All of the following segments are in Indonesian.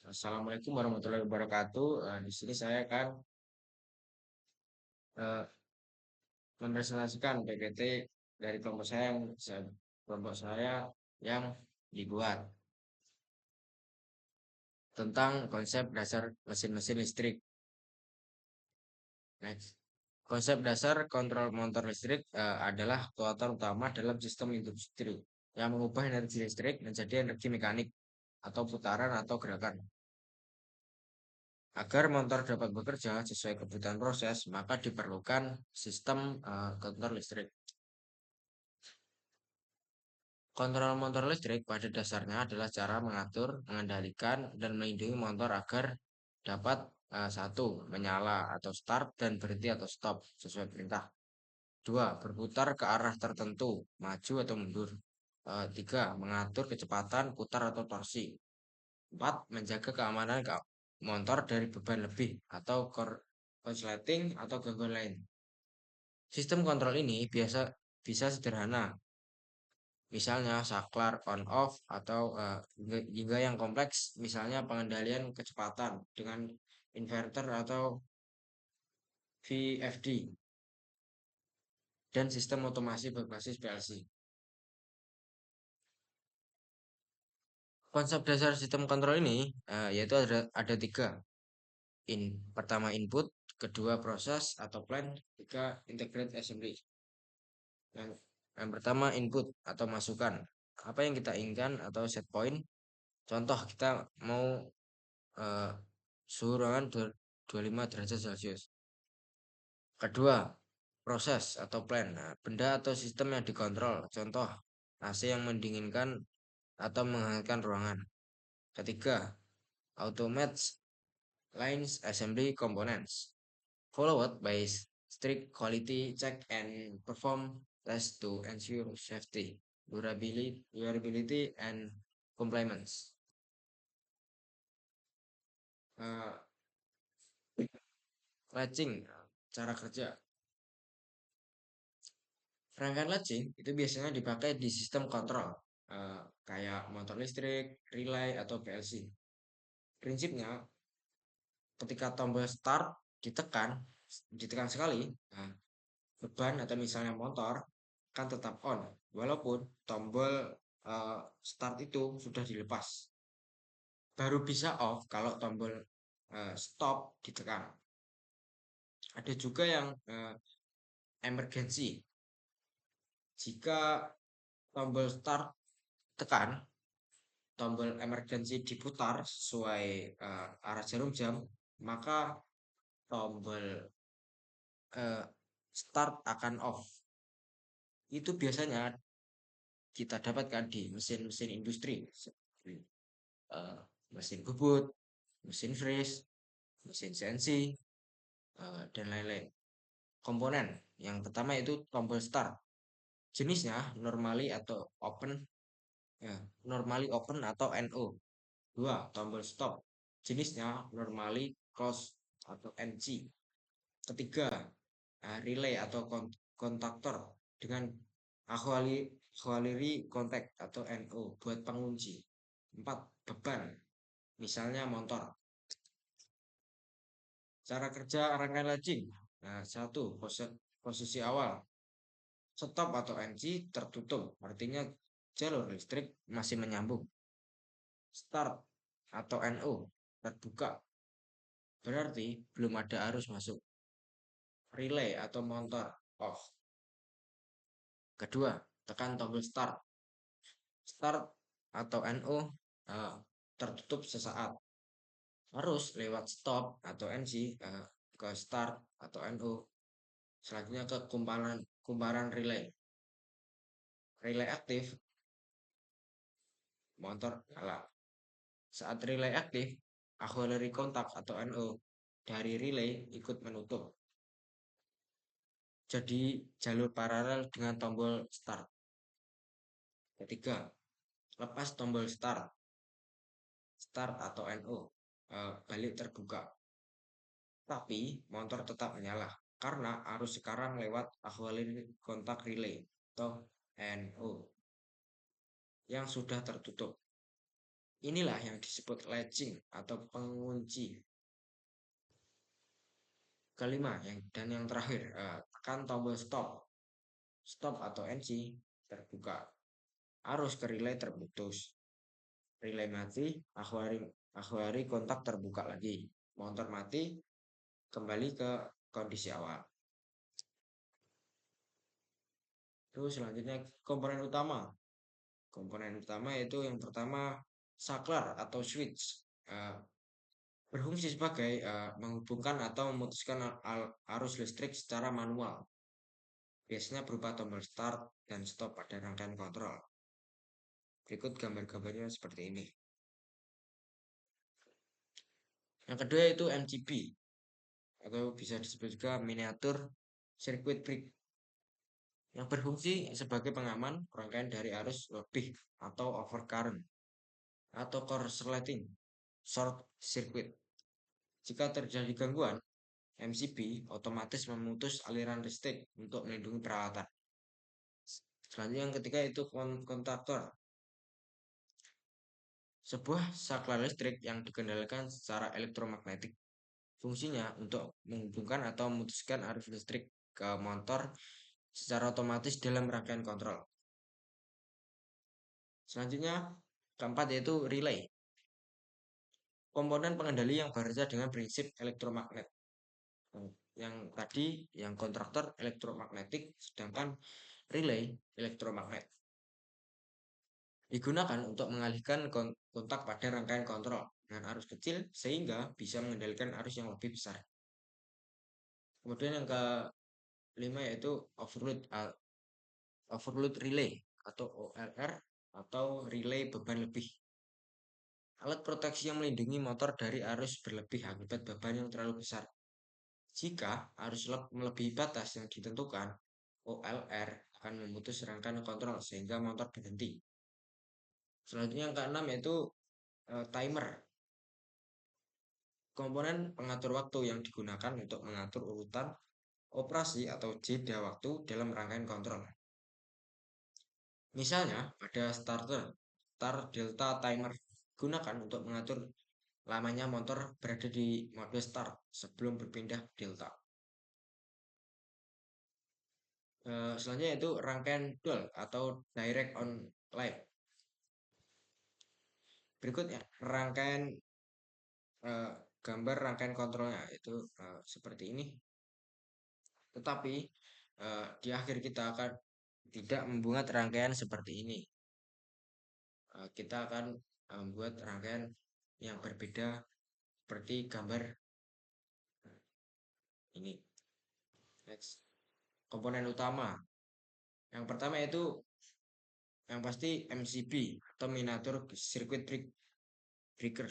Assalamualaikum warahmatullahi wabarakatuh. Di sini saya akan eh, mempresentasikan PPT dari kelompok saya yang dibuat tentang konsep dasar mesin-mesin listrik. Next. Konsep dasar kontrol motor listrik adalah kekuatan utama dalam sistem industri yang mengubah energi listrik menjadi energi mekanik atau putaran atau gerakan. Agar motor dapat bekerja sesuai kebutuhan proses, maka diperlukan sistem kontrol listrik. Kontrol motor listrik pada dasarnya adalah cara mengatur, mengendalikan, dan melindungi motor agar dapat satu, menyala atau start dan berhenti atau stop sesuai perintah. Dua, berputar ke arah tertentu, maju atau mundur. Tiga, mengatur kecepatan, putar atau torsi. Empat, menjaga keamanan motor dari beban lebih atau korsleting atau gangguan lain. Sistem kontrol ini bisa sederhana, misalnya saklar on off atau hingga yang kompleks, misalnya pengendalian kecepatan dengan inverter atau VFD dan sistem otomasi berbasis PLC. Konsep dasar sistem kontrol ini yaitu ada tiga. Pertama input, kedua proses atau plan, ketiga integrate assembly. Yang pertama input atau masukan. Apa yang kita inginkan atau set point. Contoh kita mau eh, suhu ruangan 25 derajat Celcius. Kedua, proses atau plan. Nah, benda atau sistem yang dikontrol. Contoh, AC yang mendinginkan atau menghangatkan ruangan. Ketiga, automate lines assembly components. Followed by strict quality check and perform tests to ensure safety, durability and compliance. Uh, Latching, cara kerja. Rangkaian latching itu biasanya dipakai di sistem kontrol, kayak motor listrik, relay, atau PLC. Prinsipnya, ketika tombol start ditekan sekali, nah, beban atau misalnya motor kan tetap on, walaupun tombol start itu sudah dilepas. Baru bisa off kalau tombol stop ditekan. Ada juga yang emergency. Jika tombol start tekan, tombol emergency diputar sesuai arah jarum jam, maka tombol start akan off. Itu biasanya kita dapatkan di mesin-mesin industri seperti mesin bubut, mesin freeze, mesin CNC, dan lain-lain. Komponen yang pertama itu tombol start. Jenisnya normally atau open, ya, normally open atau NO. Dua, tombol stop. Jenisnya normally close atau NC. Ketiga, relay atau kontaktor dengan auxiliary contact atau NO buat pengunci. Empat, beban. Misalnya motor. Cara kerja rangkaian latching. Nah, satu, posisi awal. Stop atau NC tertutup, artinya jalur listrik masih menyambung. Start atau NO terbuka, berarti belum ada arus masuk. Relay atau motor off. Kedua, tekan tombol start. Start atau NO tertutup sesaat. Arus lewat stop atau NC ke start atau NO. Selanjutnya ke kumparan relay. Relay aktif, motor nyala. Saat relay aktif, auxiliary kontak atau NO dari relay ikut menutup. Jadi jalur paralel dengan tombol start. Ketiga, lepas tombol start atau NO, balik terbuka. Tapi motor tetap menyala karena arus sekarang lewat auxiliary kontak relay atau NO yang sudah tertutup. Inilah yang disebut latching atau pengunci. Kelima, dan yang terakhir, tekan tombol stop. Stop atau NC terbuka. Arus ke relay terputus. Relay mati, akuari kontak terbuka lagi. Motor mati, kembali ke kondisi awal. Terus selanjutnya komponen utama. Komponen utama yaitu yang pertama saklar atau switch. Berfungsi sebagai menghubungkan atau memutuskan arus listrik secara manual. Biasanya berupa tombol start dan stop pada rangkaian kontrol. Berikut gambar-gambarnya seperti ini. Yang kedua itu MCB atau bisa disebut juga miniatur circuit break yang berfungsi sebagai pengaman rangkaian dari arus lebih atau overcurrent atau korsleting short circuit. Jika terjadi gangguan, MCB otomatis memutus aliran listrik untuk melindungi peralatan. Selanjutnya yang ketiga itu kontaktor. Sebuah saklar listrik yang dikendalikan secara elektromagnetik. Fungsinya untuk menghubungkan atau memutuskan arus listrik ke motor secara otomatis dalam rangkaian kontrol. Selanjutnya, keempat yaitu relay. Komponen pengendali yang bekerja dengan prinsip elektromagnet. Yang tadi, yang kontraktor elektromagnetik, sedangkan relay elektromagnet. Digugakan untuk mengalihkan kontak pada rangkaian kontrol dengan arus kecil sehingga bisa mengendalikan arus yang lebih besar. Kemudian yang kelima yaitu overload relay atau OLR atau relay beban lebih. Alat proteksi yang melindungi motor dari arus berlebih akibat beban yang terlalu besar. Jika arus melebihi batas yang ditentukan, OLR akan memutus rangkaian kontrol sehingga motor berhenti. Selanjutnya yang keenam yaitu timer. Komponen pengatur waktu yang digunakan untuk mengatur urutan operasi atau jeda waktu dalam rangkaian kontrol. Misalnya pada start delta timer digunakan untuk mengatur lamanya motor berada di mode start sebelum berpindah delta. Selanjutnya itu rangkaian dual atau direct on light. Berikutnya rangkaian gambar rangkaian kontrolnya itu seperti ini. Tetapi di akhir kita akan tidak membuat rangkaian seperti ini. Kita akan membuat rangkaian yang berbeda seperti gambar ini. Next. Komponen utama. Yang pertama itu yang pasti MCB atau miniatur circuit breaker.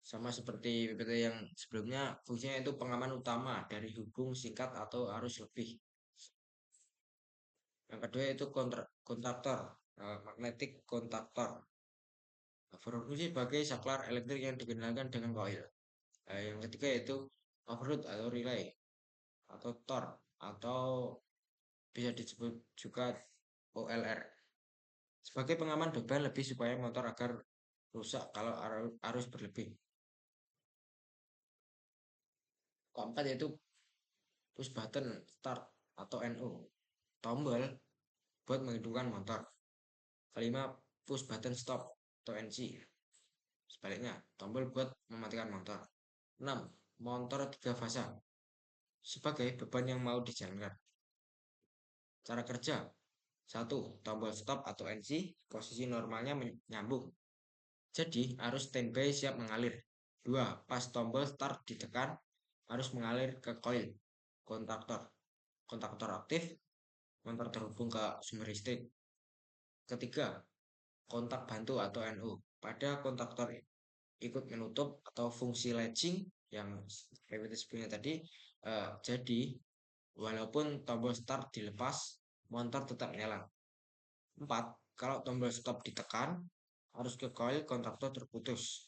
Sama seperti PPT yang sebelumnya, fungsinya itu pengaman utama dari hubung singkat atau arus lebih. Yang kedua itu kontaktor, magnetic kontaktor. Berfungsi sebagai saklar elektrik yang digunakan dengan koil. Yang ketiga yaitu overload atau relay atau tor atau bisa disebut juga OLR. Sebagai pengaman beban lebih supaya motor agar rusak kalau arus berlebih. Keempat yaitu push button start atau NO. Tombol buat menghidupkan motor. Kelima, push button stop atau NC. Sebaliknya, tombol buat mematikan motor. 6. Motor 3 fasa sebagai beban yang mau dijalankan. Cara kerja. 1. Tombol stop atau NC posisi normalnya menyambung. Jadi, arus standby siap mengalir. 2. Pas tombol start ditekan, harus mengalir ke koil kontaktor. Kontaktor aktif, motor terhubung ke sumber listrik. Ketiga, kontak bantu atau NO. Pada kontaktor ikut menutup atau fungsi latching yang seperti sebelumnya tadi. Jadi, walaupun tombol start dilepas, motor tetap nyala. 4. Kalau tombol stop ditekan, harus ke coil kontaktor terputus.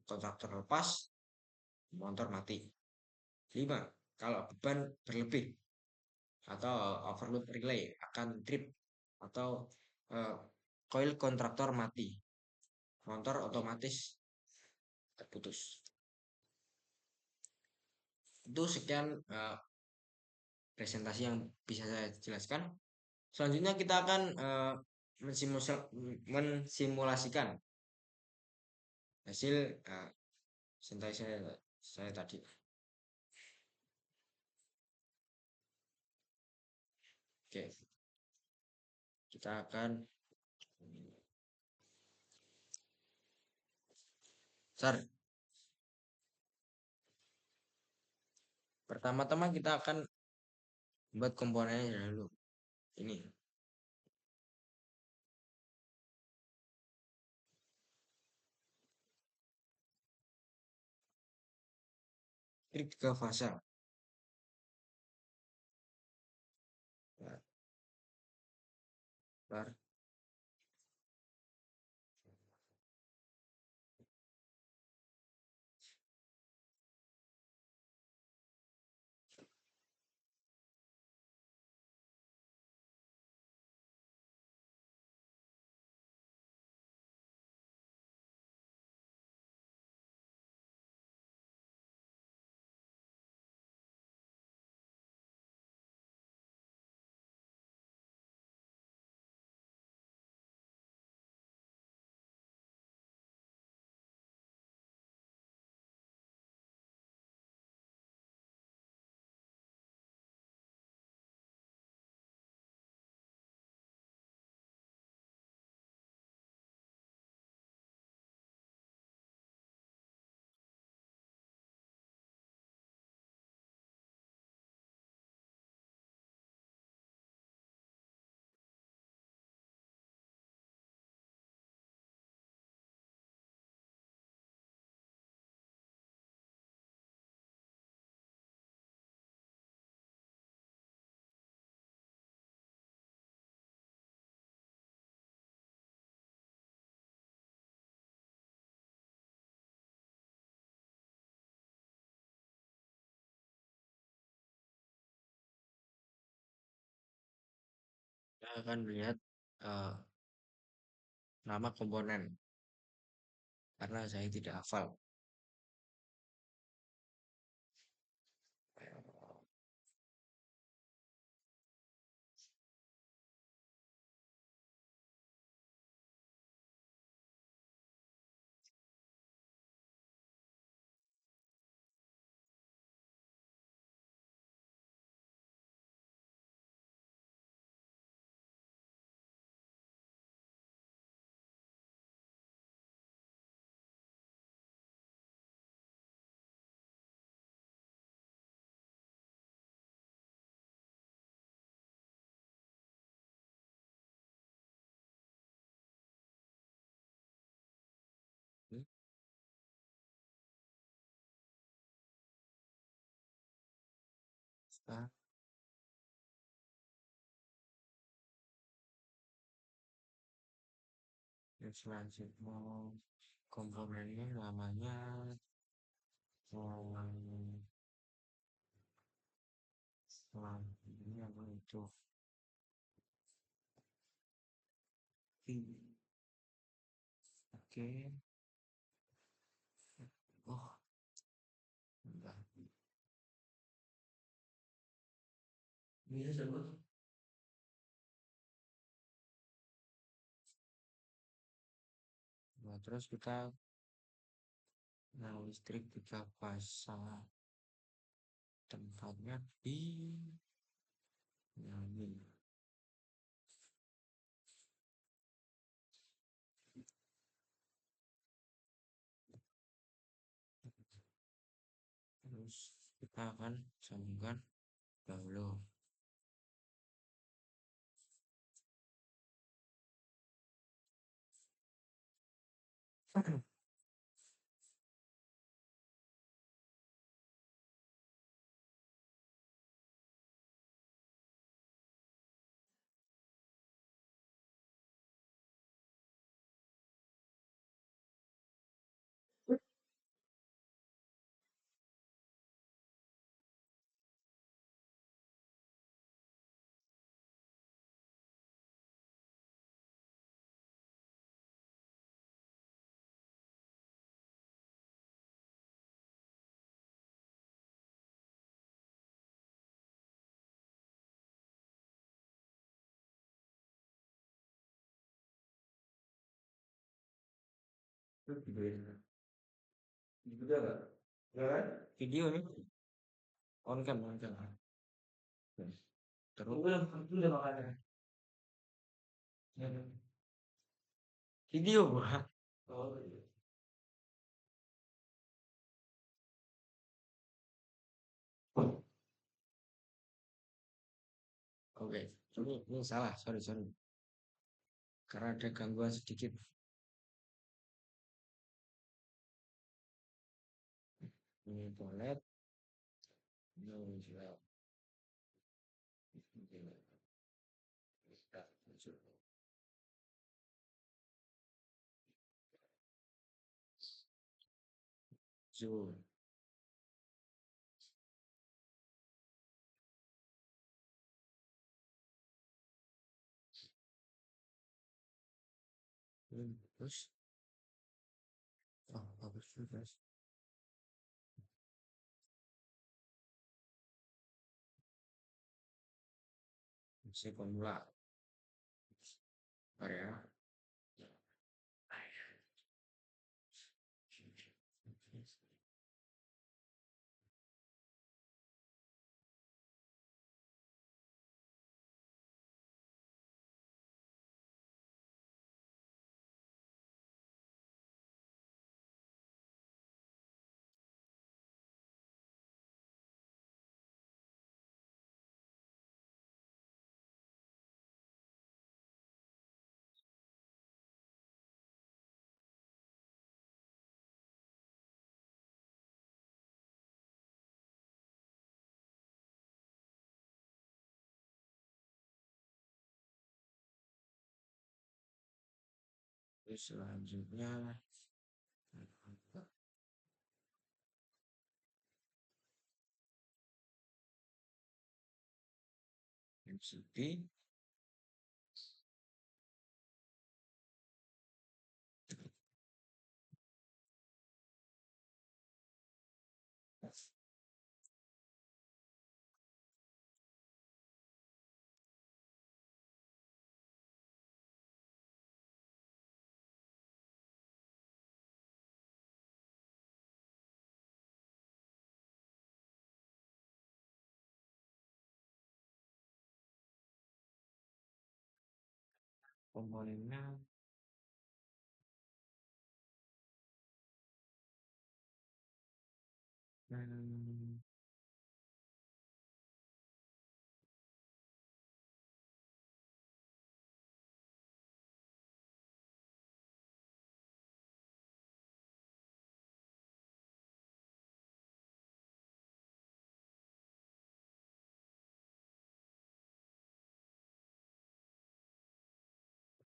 Kontaktor lepas, motor mati. 5. Kalau beban berlebih atau overload relay akan trip atau coil kontraktor mati. motor otomatis terputus. Itu sekian presentasi yang bisa saya jelaskan. Selanjutnya kita akan mensimulasikan hasil sintesa saya tadi. Oke, kita akan pertama-tama kita akan buat komponennya dulu. Ini tiga fase. Bentar. Kita akan melihat eh, nama komponen karena saya tidak hafal. Nah, selanjutnya komponennya namanya ini apa itu? Oke. Oh, enggak. Bisa sebut. Nah, terus kita listrik kita pasang tempatnya di ini. Terus kita akan sambungkan dahulu. Video nih, on cam, on cam. Terus video gua. Oke, ini salah, sorry, sorry. Karena ada gangguan sedikit. Ini toilet. Ini juga. Zoom. Terus, oh, bagus juga. Masih pemula. Area. Terus selanjutnya MCP. Komponennya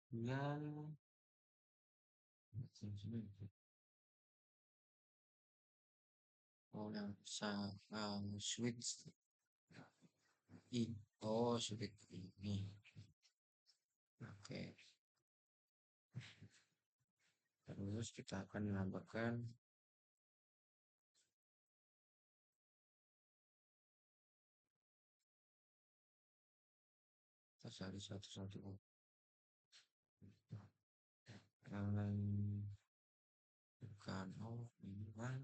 yang oh yang switch oh switch ini. Oke, terus kita akan menambahkan kita cari satu-satu bukan oh ini kan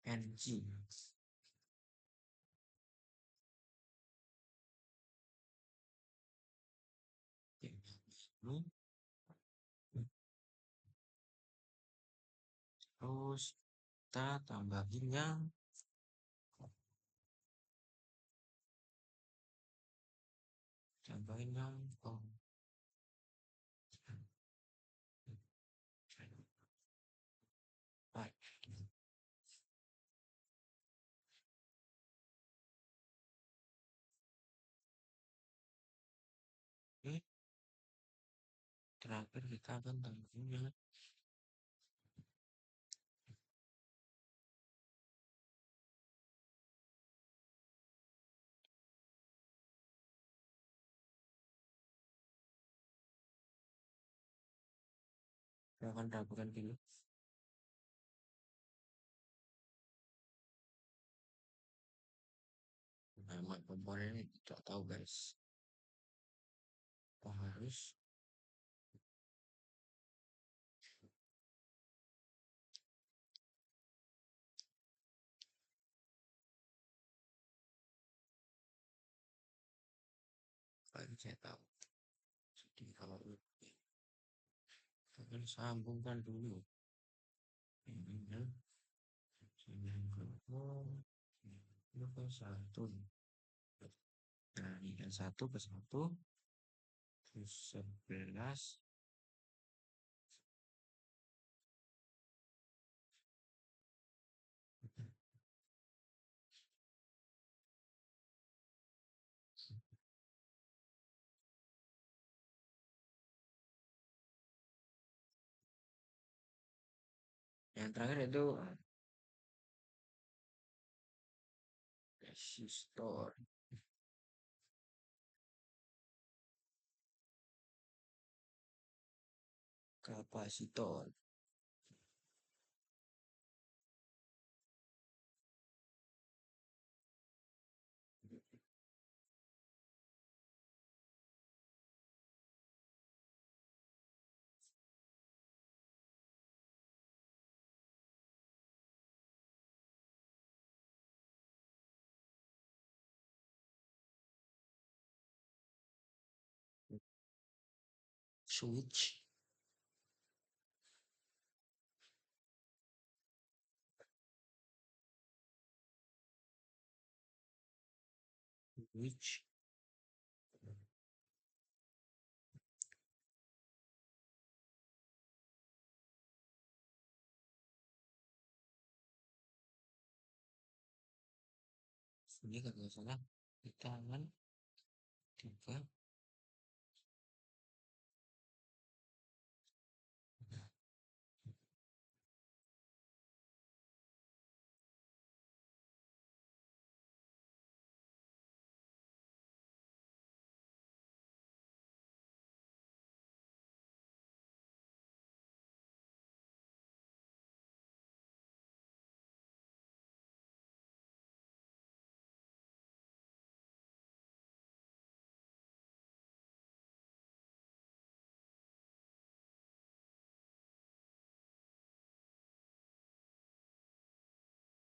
NG. Ini terus kita tambahin yang oh baik. Oke, terakhir kita akan tambahin Saya akan rapikan dulu. Nama komponennya tidak tahu guys. Apa harus kan saya tahu. Jadi kalau kita akan sambungkan dulu. Ini kan ini kan satu. Nah ini kan satu ke satu. Terus 11. Yang terakhir itu resistor, kapasitor. Switch, switch, ini kalau nggak salah di tangan 3.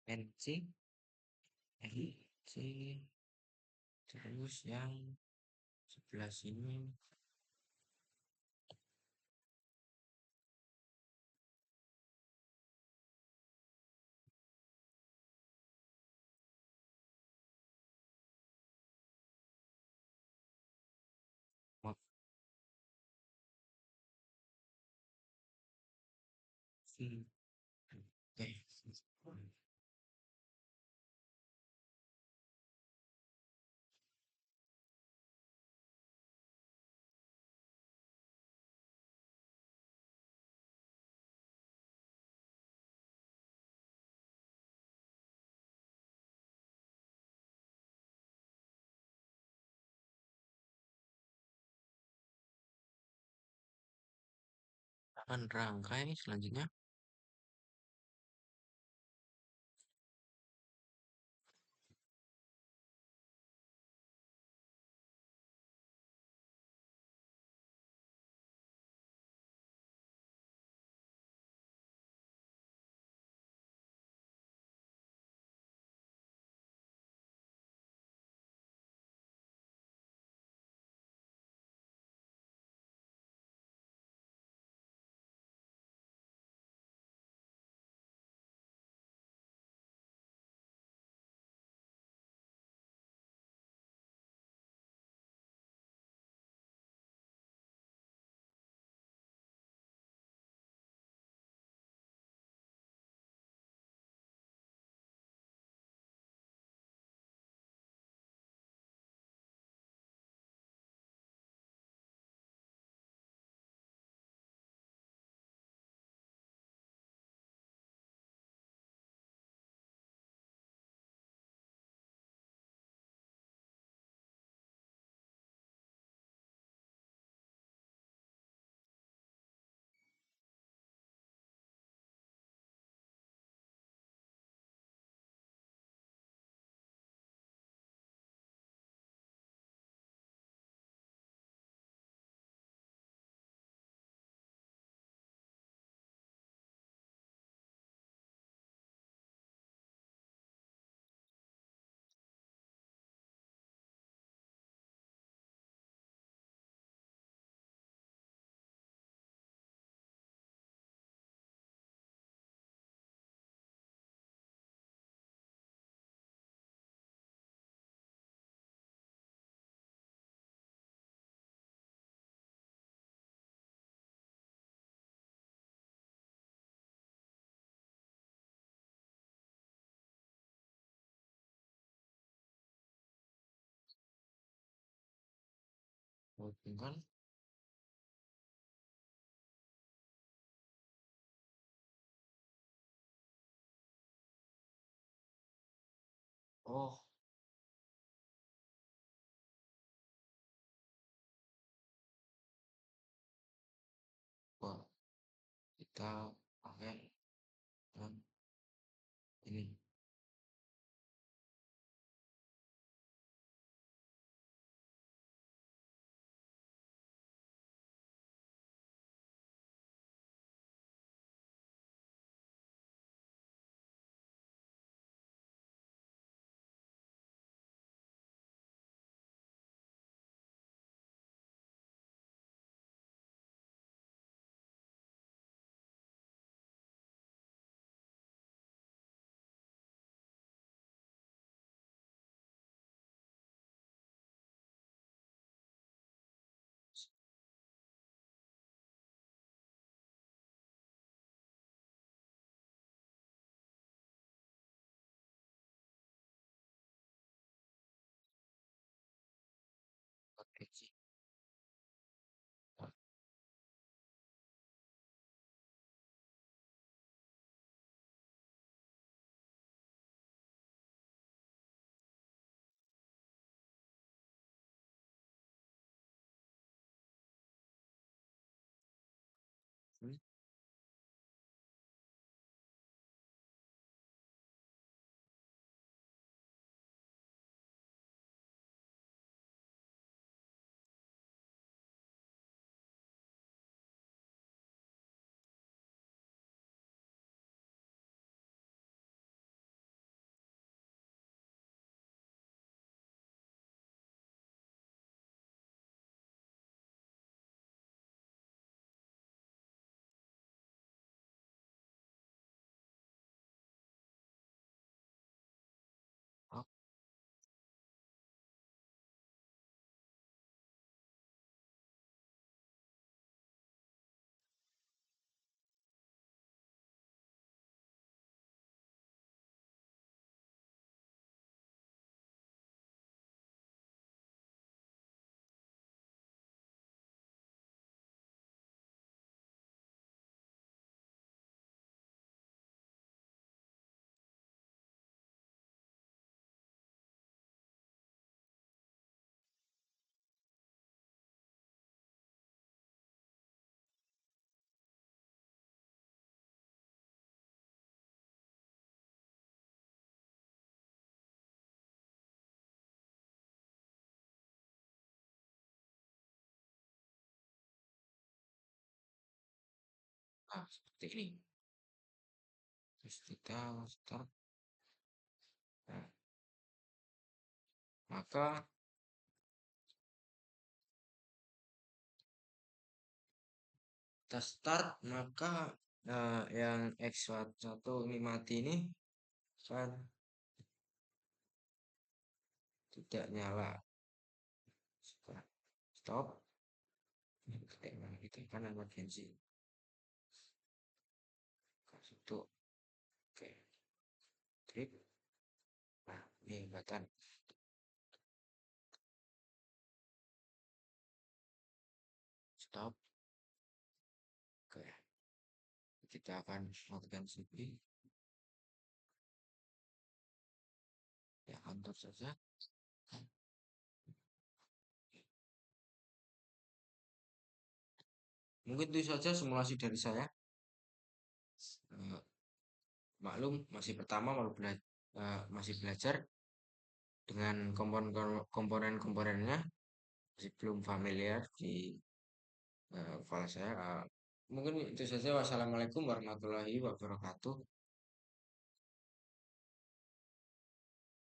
NC, NC, terus yang sebelah sini Oke. Akan rangkai selanjutnya. Hubungan. Oh, wah, kita pakai dengan ini. Oke sih. Hmm, oh, seperti ini. Terus kita start. Nah, maka kita start, maka yang X1 ini mati ini kan tidak nyala. Stop. Kita kan emergency. Kasih tuh. Oke. Trip. Nah, ini button. Stop. Oke. Kita akan matikan CP. Ya, kantor saja. Mungkin itu saja simulasi dari saya. Eh, Maklum masih pertama masih belajar dengan komponen-komponennya, masih belum familiar di kepala saya. Mungkin itu saja. Wassalamualaikum warahmatullahi wabarakatuh.